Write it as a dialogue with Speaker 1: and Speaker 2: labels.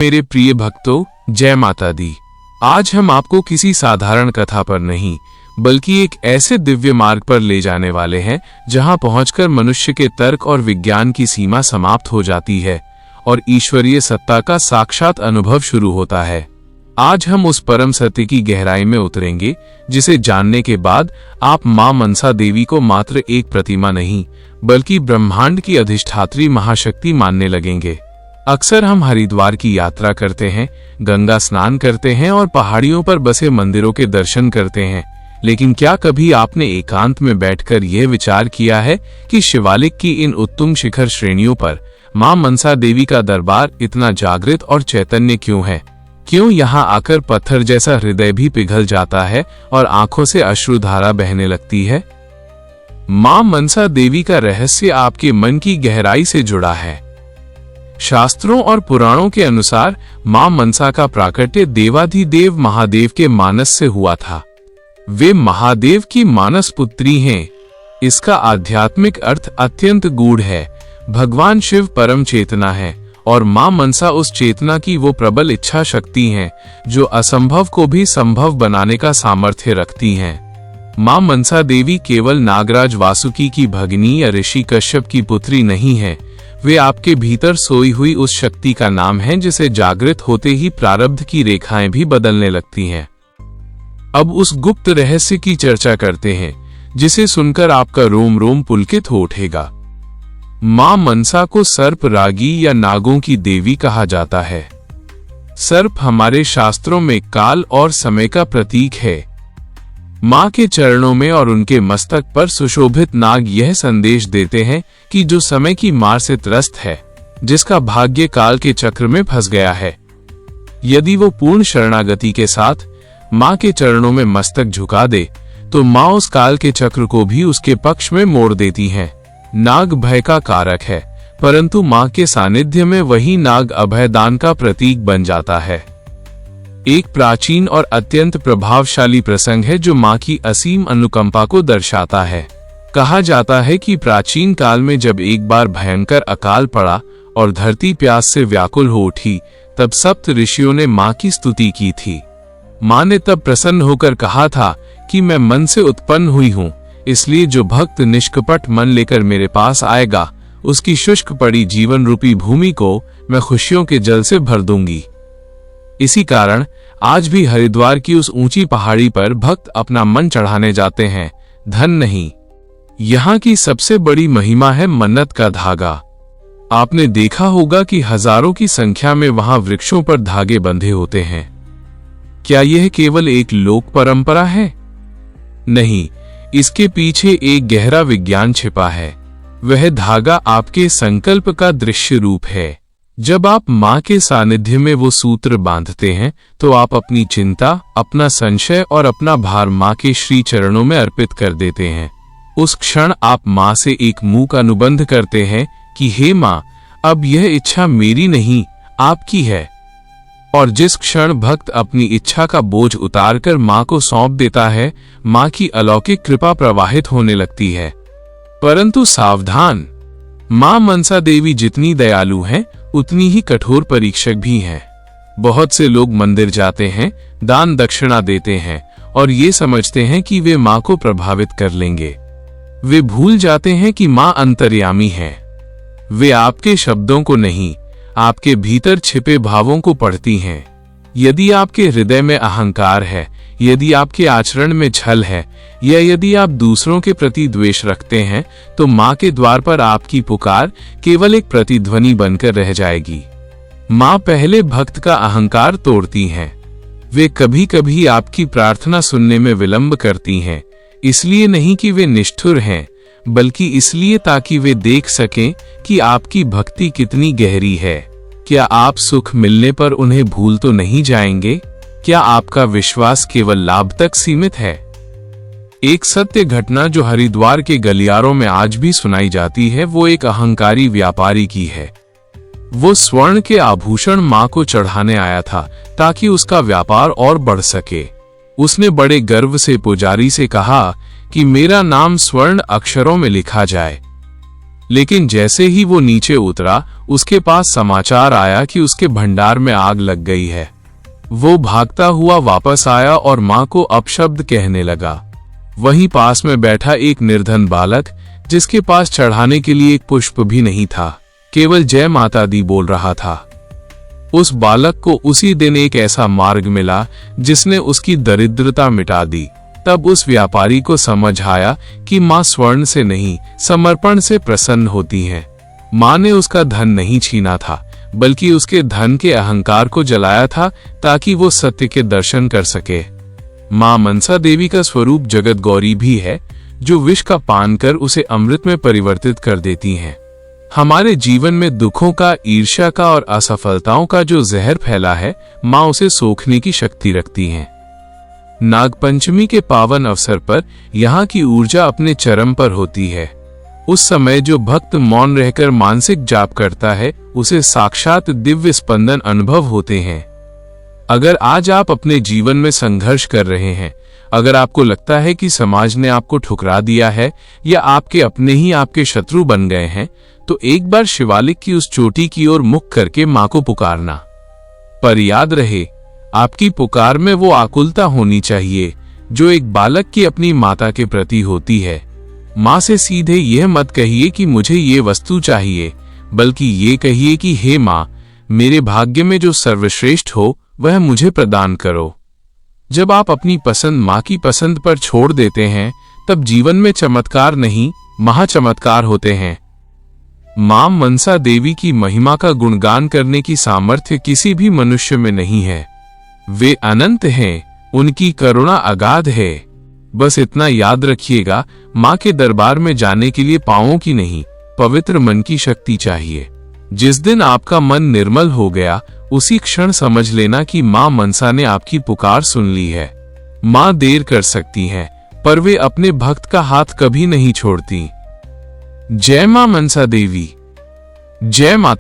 Speaker 1: मेरे प्रिय भक्तों, जय माता दी। आज हम आपको किसी साधारण कथा पर नहीं बल्कि एक ऐसे दिव्य मार्ग पर ले जाने वाले हैं जहां पहुंचकर मनुष्य के तर्क और विज्ञान की सीमा समाप्त हो जाती है और ईश्वरीय सत्ता का साक्षात अनुभव शुरू होता है। आज हम उस परम सत्य की गहराई में उतरेंगे जिसे जानने के बाद आप मां मनसा देवी को मात्र एक प्रतिमा नहीं बल्कि ब्रह्मांड की अधिष्ठात्री महाशक्ति मानने लगेंगे। अक्सर हम हरिद्वार की यात्रा करते हैं, गंगा स्नान करते हैं और पहाड़ियों पर बसे मंदिरों के दर्शन करते हैं, लेकिन क्या कभी आपने एकांत में बैठकर यह विचार किया है कि शिवालिक की इन उत्तुंग शिखर श्रेणियों पर मां मनसा देवी का दरबार इतना जागृत और चैतन्य क्यों है? क्यों यहाँ आकर पत्थर जैसा हृदय भी पिघल जाता है और आंखों से अश्रुधारा बहने लगती है? मां मनसा देवी का रहस्य आपके मन की गहराई से जुड़ा है। शास्त्रों और पुराणों के अनुसार मां मनसा का प्राकट्य देवाधिदेव महादेव के मानस से हुआ था। वे महादेव की मानस पुत्री हैं। इसका आध्यात्मिक अर्थ अत्यंत गूढ़ है। भगवान शिव परम चेतना है और मां मनसा उस चेतना की वो प्रबल इच्छा शक्ति हैं जो असंभव को भी संभव बनाने का सामर्थ्य रखती हैं। मां मनसा देवी केवल नागराज वासुकी की भगिनी या ऋषि कश्यप की पुत्री नहीं है। वे आपके भीतर सोई हुई उस शक्ति का नाम है जिसे जागृत होते ही प्रारब्ध की रेखाएं भी बदलने लगती हैं। अब उस गुप्त रहस्य की चर्चा करते हैं जिसे सुनकर आपका रोम रोम पुलकित हो उठेगा। मां मनसा को सर्प रागी या नागों की देवी कहा जाता है। सर्प हमारे शास्त्रों में काल और समय का प्रतीक है। मां के चरणों में और उनके मस्तक पर सुशोभित नाग यह संदेश देते हैं कि जो समय की मार से त्रस्त है, जिसका भाग्य काल के चक्र में फंस गया है, यदि वो पूर्ण शरणागति के साथ मां के चरणों में मस्तक झुका दे तो मां उस काल के चक्र को भी उसके पक्ष में मोड़ देती हैं। नाग भय का कारक है, परंतु मां के सानिध्य में वही नाग अभयदान का प्रतीक बन जाता है। एक प्राचीन और अत्यंत प्रभावशाली प्रसंग है जो मां की असीम अनुकंपा को दर्शाता है। कहा जाता है कि प्राचीन काल में जब एक बार भयंकर अकाल पड़ा और धरती प्यास से व्याकुल हो उठी, तब सप्त ऋषियों ने मां की स्तुति की थी। मां ने तब प्रसन्न होकर कहा था कि मैं मन से उत्पन्न हुई हूँ, इसलिए जो भक्त निष्कपट मन लेकर मेरे पास आएगा उसकी शुष्क पड़ी जीवन रूपी भूमि को मैं खुशियों के जल से भर दूंगी। इसी कारण आज भी हरिद्वार की उस ऊंची पहाड़ी पर भक्त अपना मन चढ़ाने जाते हैं, धन नहीं। यहाँ की सबसे बड़ी महिमा है मन्नत का धागा। आपने देखा होगा कि हजारों की संख्या में वहां वृक्षों पर धागे बंधे होते हैं। क्या यह केवल एक लोक परंपरा है? नहीं, इसके पीछे एक गहरा विज्ञान छिपा है। वह धागा आपके संकल्प का दृश्य रूप है। जब आप मां के सानिध्य में वो सूत्र बांधते हैं तो आप अपनी चिंता, अपना संशय और अपना भार मां के श्री चरणों में अर्पित कर देते हैं। उस क्षण आप मां से एक मूक अनुबंध करते हैं कि हे मां, अब यह इच्छा मेरी नहीं, आपकी है। और जिस क्षण भक्त अपनी इच्छा का बोझ उतारकर मां को सौंप देता है, मां की अलौकिक कृपा प्रवाहित होने लगती है। परंतु सावधान, मां मनसा देवी जितनी दयालु हैं, उतनी ही कठोर परीक्षक भी हैं। बहुत से लोग मंदिर जाते हैं, दान दक्षिणा देते हैं और ये समझते हैं कि वे मां को प्रभावित कर लेंगे। वे भूल जाते हैं कि मां अंतर्यामी है। वे आपके शब्दों को नहीं, आपके भीतर छिपे भावों को पढ़ती हैं। यदि आपके हृदय में अहंकार है, यदि आपके आचरण में छल है या यदि आप दूसरों के प्रति द्वेष रखते हैं, तो मां के द्वार पर आपकी पुकार केवल एक प्रतिध्वनि बनकर रह जाएगी। मां पहले भक्त का अहंकार तोड़ती हैं। वे कभी कभी आपकी प्रार्थना सुनने में विलंब करती हैं, इसलिए नहीं कि वे निष्ठुर हैं, बल्कि इसलिए ताकि वे देख सकें कि आपकी भक्ति कितनी गहरी है। क्या आप सुख मिलने पर उन्हें भूल तो नहीं जाएंगे? क्या आपका विश्वास केवल लाभ तक सीमित है? एक सत्य घटना जो हरिद्वार के गलियारों में आज भी सुनाई जाती है, वो एक अहंकारी व्यापारी की है। वो स्वर्ण के आभूषण मां को चढ़ाने आया था ताकि उसका व्यापार और बढ़ सके। उसने बड़े गर्व से पुजारी से कहा कि मेरा नाम स्वर्ण अक्षरों में लिखा जाए। लेकिन जैसे ही वो नीचे उतरा, उसके पास समाचार आया कि उसके भंडार में आग लग गई है। वो भागता हुआ वापस आया और माँ को अपशब्द कहने लगा। वहीं पास में बैठा एक निर्धन बालक, जिसके पास चढ़ाने के लिए एक पुष्प भी नहीं था, केवल जय माता दी बोल रहा था। उस बालक को उसी दिन एक ऐसा मार्ग मिला जिसने उसकी दरिद्रता मिटा दी। तब उस व्यापारी को समझ आया कि माँ स्वर्ण से नहीं, समर्पण से प्रसन्न होती हैं। माँ ने उसका धन नहीं छीना था, बल्कि उसके धन के अहंकार को जलाया था ताकि वो सत्य के दर्शन कर सके। माँ मनसा देवी का स्वरूप जगत गौरी भी है, जो विष का पान कर उसे अमृत में परिवर्तित कर देती हैं। हमारे जीवन में दुखों का, ईर्ष्या का और असफलताओं का जो जहर फैला है, माँ उसे सोखने की शक्ति रखती हैं। नागपंचमी के पावन अवसर पर यहाँ की ऊर्जा अपने चरम पर होती है। उस समय जो भक्त मौन रहकर मानसिक जाप करता है, उसे साक्षात दिव्य स्पंदन अनुभव होते हैं। अगर आज आप अपने जीवन में संघर्ष कर रहे हैं, अगर आपको लगता है कि समाज ने आपको ठुकरा दिया है या आपके अपने ही आपके शत्रु बन गए हैं, तो एक बार शिवालिक की उस चोटी की ओर मुख करके माँ को पुकारना। पर याद रहे, आपकी पुकार में वो आकुलता होनी चाहिए जो एक बालक की अपनी माता के प्रति होती है। माँ से सीधे यह मत कहिए कि मुझे ये वस्तु चाहिए, बल्कि ये कहिए कि हे माँ, मेरे भाग्य में जो सर्वश्रेष्ठ हो वह मुझे प्रदान करो। जब आप अपनी पसंद माँ की पसंद पर छोड़ देते हैं, तब जीवन में चमत्कार नहीं, महाचमत्कार होते हैं। माँ मनसा देवी की महिमा का गुणगान करने की सामर्थ्य किसी भी मनुष्य में नहीं है। वे अनंत हैं, उनकी करुणा अगाध है। बस इतना याद रखिएगा, माँ के दरबार में जाने के लिए पांवों की नहीं, पवित्र मन की शक्ति चाहिए। जिस दिन आपका मन निर्मल हो गया, उसी क्षण समझ लेना कि माँ मनसा ने आपकी पुकार सुन ली है। माँ देर कर सकती हैं, पर वे अपने भक्त का हाथ कभी नहीं छोड़ती। जय माँ मनसा देवी। जय माता।